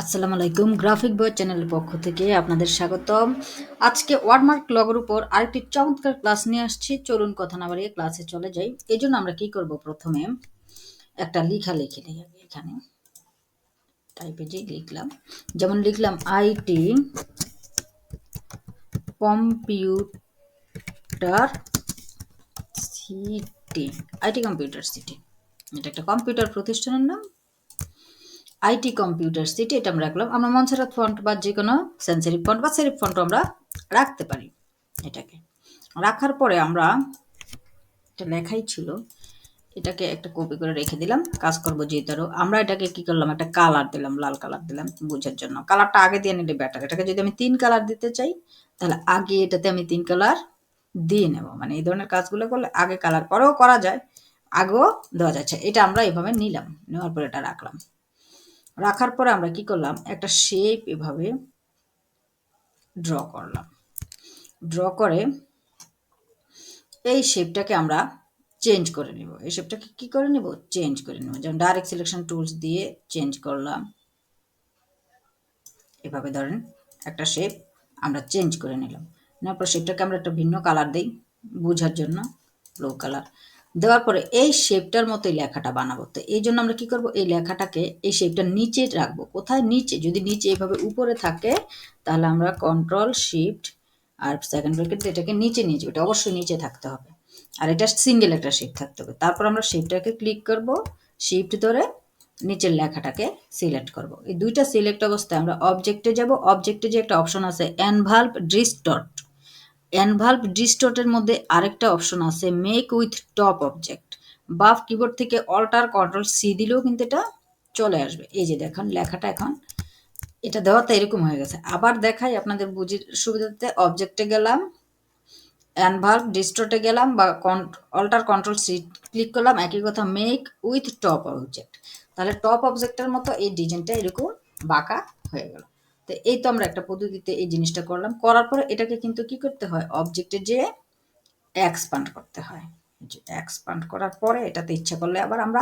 আসসালামু আলাইকুম, গ্রাফিক বয় চ্যানেলের পক্ষ থেকে আপনাদের স্বাগতম। আজকে ওয়ার্ডমার্ক লগের উপর আরেকটি চমৎকার ক্লাস নিয়ে আসছি। চলুন কথা না বাড়িয়ে ক্লাসে চলে যাই। এই জন্য আমরা কি করব, প্রথমে একটা লেখা লিখে নিই। আগে এখানে টাইপে যে লিখলাম, যেমন লিখলাম IT computer city. IT computer city, এটা একটা কম্পিউটার প্রতিষ্ঠানের নাম। আইটি কম্পিউটার সিটি এটা আমরা রাখলাম। আমরা মনসেরাত ফন্ট বা যে কোনো সেন্সেরিভ ফন্ট বা সেরিফ ফন্ট আমরা রাখতে পারি। এটাকে রাখার পরে আমরা এটা লেখাই ছিল, এটাকে একটা কপি করে রেখে দিলাম। কাজ করবো যেহেতু আমরা এটাকে কি করলাম, একটা কালার দিলাম, লাল কালার দিলাম বোঝার জন্য। কালারটা আগে দিয়ে নিলে বেটার। এটাকে যদি আমি 3 কালার দিতে চাই তাহলে আগে এটাতে আমি 3 কালার দিয়ে নেব। মানে এই ধরনের কাজগুলো করলে আগে কালার পরেও করা যায়, আগেও দেওয়া যাচ্ছে। এটা আমরা এভাবে নিলাম, নেওয়ার পরে এটা রাখলাম। রাখার পরে আমরা কি করলাম, একটা শেপ এভাবে ড্র করলাম। ড্র করে এই শেপটাকে আমরা চেঞ্জ করে নিব। এই শেপটাকে কি করে নিব, চেঞ্জ করে নিব। যেমন ডাইরেক্ট সিলেকশন টুলস দিয়ে চেঞ্জ করলাম। এভাবে ধরেন একটা শেপ আমরা চেঞ্জ করে নিলাম। নেওয়ার পর শেপটাকে আমরা একটা ভিন্ন কালার দিই বোঝার জন্য, ব্লু কালার। দেওয়ার পরে এই শেপটার মতো এই লেখাটা বানাবো। তো এই জন্য আমরা কি করব, এই লেখাটাকে এই শেপটা নিচে রাখবো। কোথায়, নিচে। যদি নিচে এভাবে উপরে থাকে তাহলে আমরা কন্ট্রোল শিফট আর সেকেন্ড ব্র্যাকেট দিয়ে এটাকে নিচে নিয়ে যাবো। এটা অবশ্যই নিচে থাকতে হবে, আর এটা সিঙ্গেল একটা শেপ থাকতে হবে। তারপর আমরা শেপটাকে ক্লিক করব, শিফট ধরে নিচের লেখাটাকে সিলেক্ট করব। এই দুইটা সিলেক্ট অবস্থায় আমরা অবজেক্টে যাব। অবজেক্টে যে একটা অপশন আছে এনভালভ ডিস্টর্ট, এনভালভ ডিস্টর্টের মধ্যে আরেকটা অপশন আছে মেক উইথ টপ অবজেক্ট। বাফ কিবোর্ড থেকে অল্টার কন্ট্রোল সি দিলেও কিন্তু এটা চলে আসবে। এই যে দেখুন লেখাটা এখন এটা দেওয়াতে এরকম হয়ে গেছে। আবার দেখাই আপনাদের বুঝির সুবিধাতে। অবজেক্টে গেলাম, অ্যানভার্ব ডিস্টর্টে গেলাম বা অল্টার কন্ট্রোল সি ক্লিক করলাম, একই কথা মেক উইথ টপ অবজেক্ট। তাহলে টপ অবজেক্টের মতো এই ডিজাইনটা এরকম বাঁকা হয়ে গেল। তো এই তো আমরা একটা পদ্ধতিতে এই জিনিসটা করলাম। করার পরে এটাকে কিন্তু কি করতে হয়, অবজেক্টে যে এক্সপান্ড করতে হয়। যে এক্সপান্ড করার পরে এটাতে ইচ্ছা করলে আবার আমরা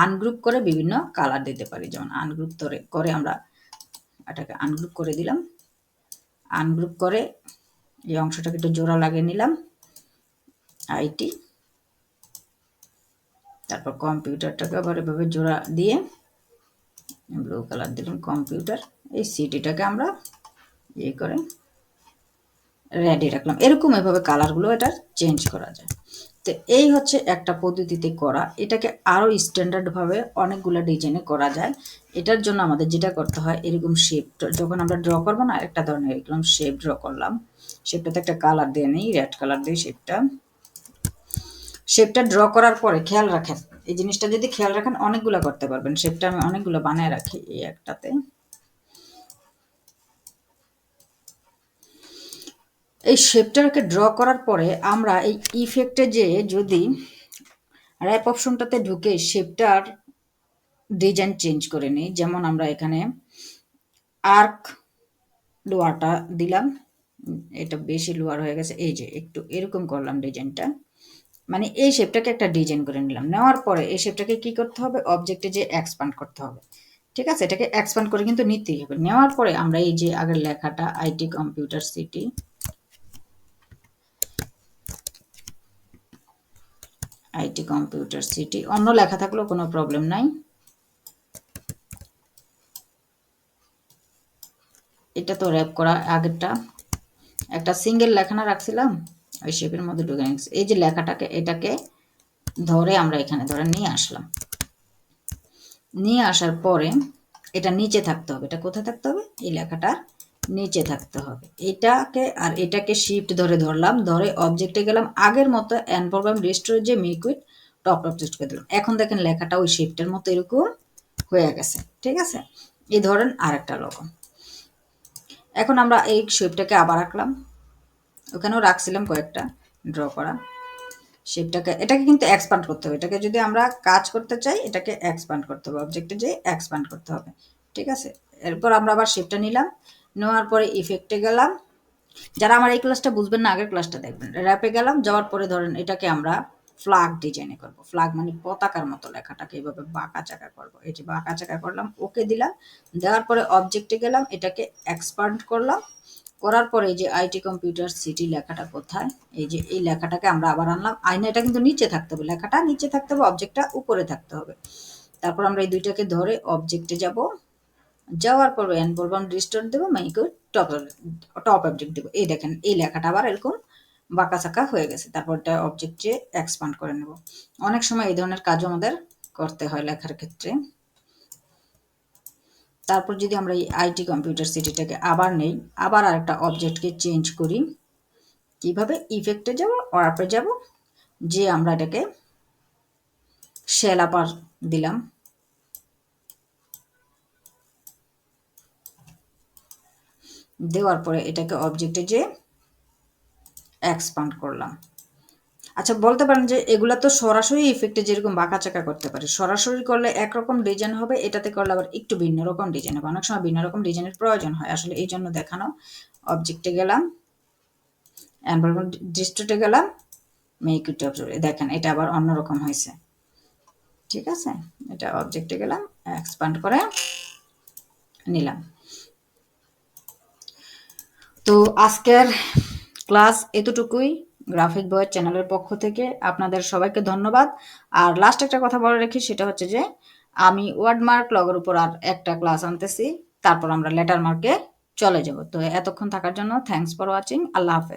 আনগ্রুপ করে বিভিন্ন কালার দিতে পারি। যেমন আনগ্রুপ করে আমরা এটাকে আনগ্রুপ করে দিলাম। আনগ্রুপ করে এই অংশটাকে একটু জোড়া লাগিয়ে নিলাম, আইটি। তারপর কম্পিউটারটাকে আবার এভাবে জোড়া দিয়ে ব্লু কালার দিলাম কম্পিউটার। এই সিটিটাকে আমরা ইয়ে করে রেডি রাখলাম। এরকম এভাবে কালারগুলো এটা চেঞ্জ করা যায়। তো এই হচ্ছে একটা পদ্ধতিতে করা। এটাকে আরও স্ট্যান্ডার্ডভাবে অনেকগুলো ডিজাইনে করা যায়। এটার জন্য আমাদের যেটা করতে হয়, এরকম শেপ যখন আমরা ড্র করবো না, একটা ধরনের এরকম শেপ ড্র করলাম। শেপটাতে একটা কালার দিয়ে নিই, রেড কালার দিয়ে শেপটা ড্র করার পরে খেয়াল রাখেন, এই জিনিসটা যদি খেয়াল রাখেন অনেকগুলো করতে পারবেন। শেপটা আমি অনেকগুলো বানায় রাখি এই একটাতে। এই শেপটাকে ড্র করার পরে আমরা এই ইফেক্টে যে যদি র্যাপ অপশনটাতে ঢুকে শেপটার ডিজাইন চেঞ্জ করে নিই। যেমন আমরা এখানে আর্ক লোয়ারটা দিলাম, এটা বেশি লোয়ার হয়ে গেছে। এই যে একটু এরকম করলাম ডিজাইনটা, মানে এই শেপটাকে একটা ডিজাইন করে নিলাম। নেওয়ার পরে এই শেপটাকে কি করতে হবে, অবজেক্টে যে এক্সপান্ড করতে হবে। ঠিক আছে, এটাকে এক্সপান্ড করে কিন্তু নিতেই হবে। নেওয়ার পরে আমরা এই যে আগের লেখাটা IT computer city, IT computer city অন্য লেখা থাকলেও কোনো প্রবলেম নাই। এটা তো র্যাপ করা আগেরটা, একটা সিঙ্গেল লেখানা রাখছিলাম ওই শেপের মধ্যে ঢুকে নিচ্ছি। এই যে লেখাটাকে এটাকে ধরে আমরা এখানে ধরে নিয়ে আসলাম। নিয়ে আসার পরে এটা নিচে থাকতে হবে। এটা কোথায় থাকতে হবে, এই লেখাটার নিচে থাকতে হবে। এটাকে আর এটাকে শিফট ধরে ধরলাম, ধরে অবজেক্টে গেলাম, আগের মতো এন প্রোগ্রাম রেস্টোর যে মেক উইথ টপ অবজেক্ট করে দিলাম। এখন দেখেন লেখাটা ওই শিফটের মতো এরকম হয়ে গেছে। ঠিক আছে, এই ধরেন আরেকটা লোগো। এখন আমরা এই শেপটাকে আবার রাখলাম, ওখানেও রাখছিলাম কয়েকটা ড্র করা। শেপটাকে এটাকে কিন্তু এক্সপান্ড করতে হবে। এটাকে যদি আমরা কাজ করতে চাই এটাকে এক্সপান্ড করতে হবে, অবজেক্টে যে এক্সপান্ড করতে হবে। ঠিক আছে, এরপর আমরা আবার শেপটা নিলাম, নেওয়ার পরে ইফেক্টে গেলাম। যারা আমার এই ক্লাসটা বুঝবেন না আগের ক্লাসটা দেখবেন। র্যাপে গেলাম, যাওয়ার পরে ধরেন এটাকে আমরা ফ্ল্যাগ ডিজাইনে করব। ফ্ল্যাগ মানে পতাকার মতো লেখাটাকে এইভাবে বাঁকা চাকা করব। এই যে বাঁকা চাকা করলাম, ওকে দিলাম। দেওয়ার পরে অবজেক্টে গেলাম, এটাকে এক্সপান্ড করলাম। করার পরে এই যে আইটি কম্পিউটার সিটি লেখাটা কোথায়, এই যে এই লেখাটাকে আমরা আবার আনলাম। আয়নাটা কিন্তু নিচে থাকতে হবে, লেখাটা নিচে থাকতে হবে, অবজেক্টটা উপরে থাকতে হবে। তারপর আমরা এই দুইটাকে ধরে অবজেক্টে যাব। যাওয়ার পর এন বলবাম রিস্টোর দেবো, মাইকে টপ টপ অবজেক্ট দেবো। এই দেখেন এই লেখাটা আবার এরকম বাঁকা চাকা হয়ে গেছে। তারপর এটা অবজেক্টে এক্সপান্ড করে নেব। অনেক সময় এই ধরনের কাজও আমাদের করতে হয় লেখার ক্ষেত্রে। তারপর যদি আমরা এই আইটি কম্পিউটার সিটিটাকে আবার নেই, আবার আরেকটা অবজেক্টকে চেঞ্জ করি। কিভাবে? ইফেক্টে যাব, ওয়ার্পে যাব, যে আমরা এটাকে শেল আপার দিলাম। দেওয়ার পরে এটাকে অবজেক্টে যে এক্সপান্ড করলাম। আচ্ছা, বলতে পারেন যে এগুলা তো সরাসরি ইফেক্টে যেরকম বাঁকা চাকা করতে পারে, সরাসরি করলে একরকম ডিজাইন হবে, এটাতে করলে আবার একটু ভিন্ন রকম ডিজাইন হবে। অনেক সময় ভিন্ন রকম ডিজাইনের প্রয়োজন হয়, আসলে এই জন্য দেখানো। অবজেক্টে গেলাম, এনভায়রনমেন্ট ডিস্ট্রিক্টে গেলাম, মেক ইট অবজেক্ট। দেখেন এটা আবার অন্যরকম হয়েছে। ঠিক আছে, এটা অবজেক্টে গেলাম, এক্সপান্ড করে নিলাম। তো আজকের ক্লাস এতটুকুই। গ্রাফিক ভয়েস চ্যানেলের পক্ষ থেকে আপনাদের সবাইকে ধন্যবাদ। আর লাস্ট একটা কথা বলে রাখি, সেটা হচ্ছে যে আমি ওয়ার্ডমার্ক লগের উপর আর একটা ক্লাস আনতেছি, তারপর আমরা লেটার মার্কে চলে যাব। তো এতক্ষণ থাকার জন্য থ্যাঙ্কস ফর ওয়াচিং। আল্লাহ হাফেজ।